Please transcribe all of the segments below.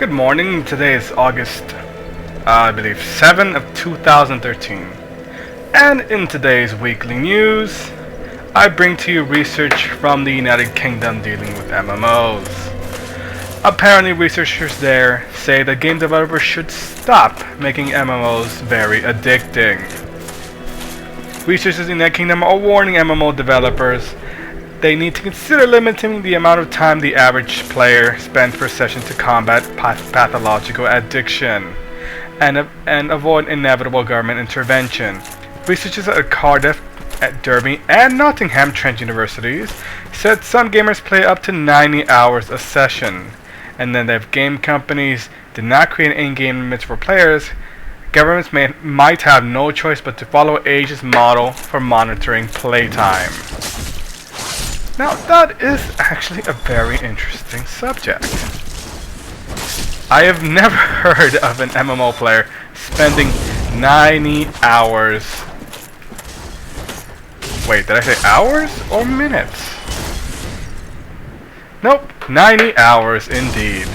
Good morning. Today is August, I believe, 7 of 2013. And in today's weekly news, I bring to you research from the United Kingdom dealing with MMOs. Apparently, researchers there say that game developers should stop making MMOs very addicting. Researchers in the United Kingdom are warning MMO developers they need to consider limiting the amount of time the average player spends per session to combat pathological addiction and avoid inevitable government intervention. Researchers at Cardiff, at Derby, and Nottingham Trent universities said some gamers play up to 90 hours a session, and then if game companies did not create in-game limits for players, governments might have no choice but to follow Asia's model for monitoring playtime. Now, that is actually a very interesting subject. I have never heard of an MMO player spending 90 hours. Wait, did I say hours or minutes? Nope, 90 hours indeed.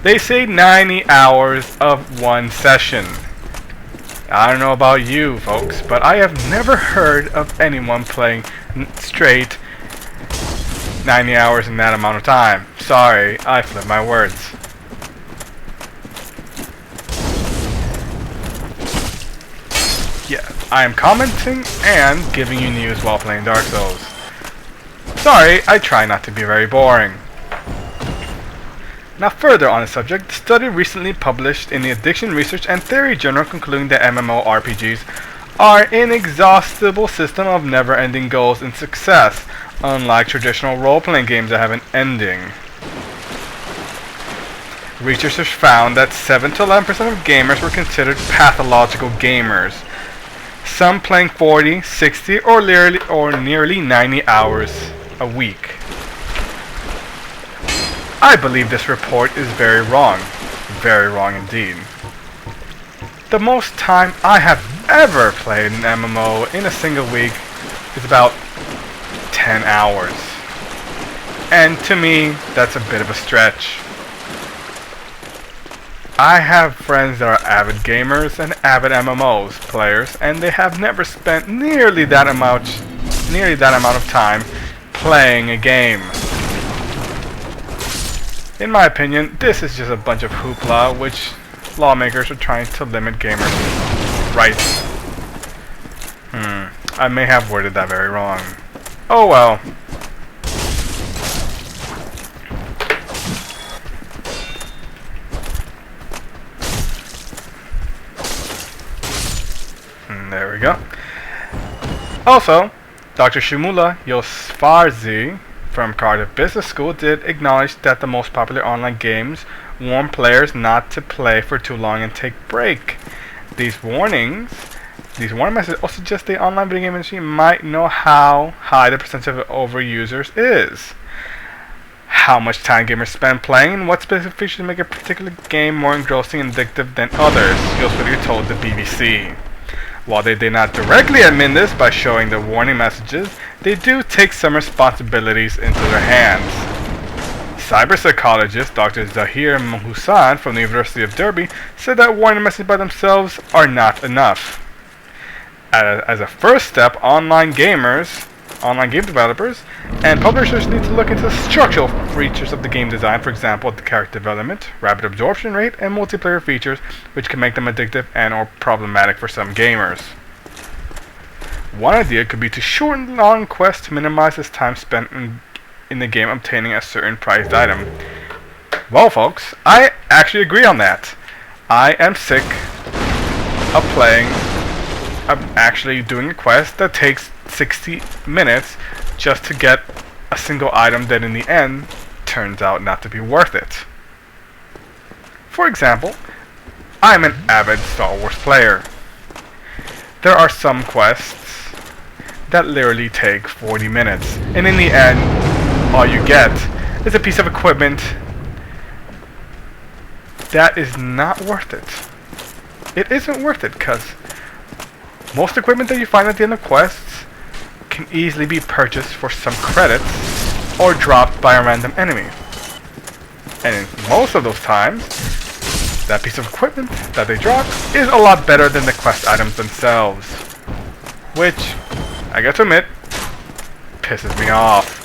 They say 90 hours of one session. I don't know about you folks, but I have never heard of anyone playing straight 90 hours in that amount of time. Sorry, I flipped my words. Yeah, I am commenting and giving you news while playing Dark Souls. Sorry, I try not to be very boring. Now further on the subject, the study recently published in the Addiction Research and Theory Journal concluding that MMORPGs are an inexhaustible system of never-ending goals and success, unlike traditional role-playing games that have an ending. Researchers found that 7 to 11% of gamers were considered pathological gamers, some playing 40, 60, or nearly 90 hours a week. I believe this report is very wrong indeed. The most time I have ever played an MMO in a single week is about 10 hours. And to me, that's a bit of a stretch. I have friends that are avid gamers and avid MMOs players, and they have never spent nearly that amount of time playing a game. In my opinion, this is just a bunch of hoopla which lawmakers are trying to limit gamers' rights. I may have worded that very wrong. Oh well. There we go. Also, Dr. Shumula Yosfarzi from Cardiff Business School did acknowledge that the most popular online games warn players not to play for too long and take break. These warning messages also suggest the online video game industry might know how high the percentage of overusers is, how much time gamers spend playing, and what specific features make a particular game more engrossing and addictive than others, Yosfarzi told the BBC. While they did not directly admit this by showing the warning messages, they do take some responsibilities into their hands. Cyber psychologist Dr. Zahir Hussain from the University of Derby said that warning messages by themselves are not enough. As a first step, online game developers, and publishers need to look into the structural features of the game design, for example, the character development, rapid absorption rate, and multiplayer features, which can make them addictive and or problematic for some gamers. One idea could be to shorten long quests to minimize the time spent in the game obtaining a certain prized item. Well, folks, I actually agree on that. I am sick of actually doing a quest that takes 60 minutes just to get a single item that in the end turns out not to be worth it. For example, I'm an avid Star Wars player. There are some quests that literally take 40 minutes, and in the end, all you get is a piece of equipment that is not worth it. It isn't worth it because most equipment that you find at the end of quests can easily be purchased for some credits or dropped by a random enemy. And in most of those times, that piece of equipment that they drop is a lot better than the quest items themselves. Which, I got to admit, pisses me off.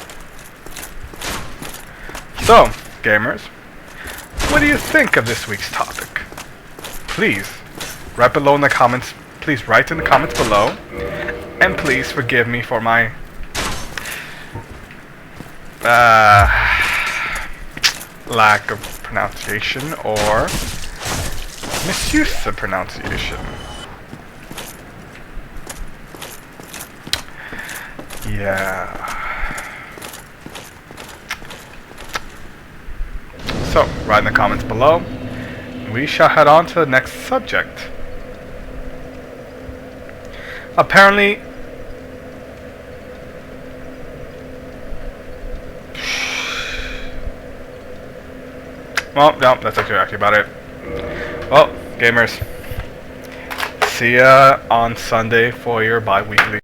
So, gamers, what do you think of this week's topic? Please, write below in the comments. Please write in the comments below. And please forgive me for my lack of pronunciation or misuse of pronunciation. Yeah. So, write in the comments below. We shall head on to the next subject. Apparently, well, no, that's actually about it. Well, gamers, see ya on Sunday for your bi-weekly.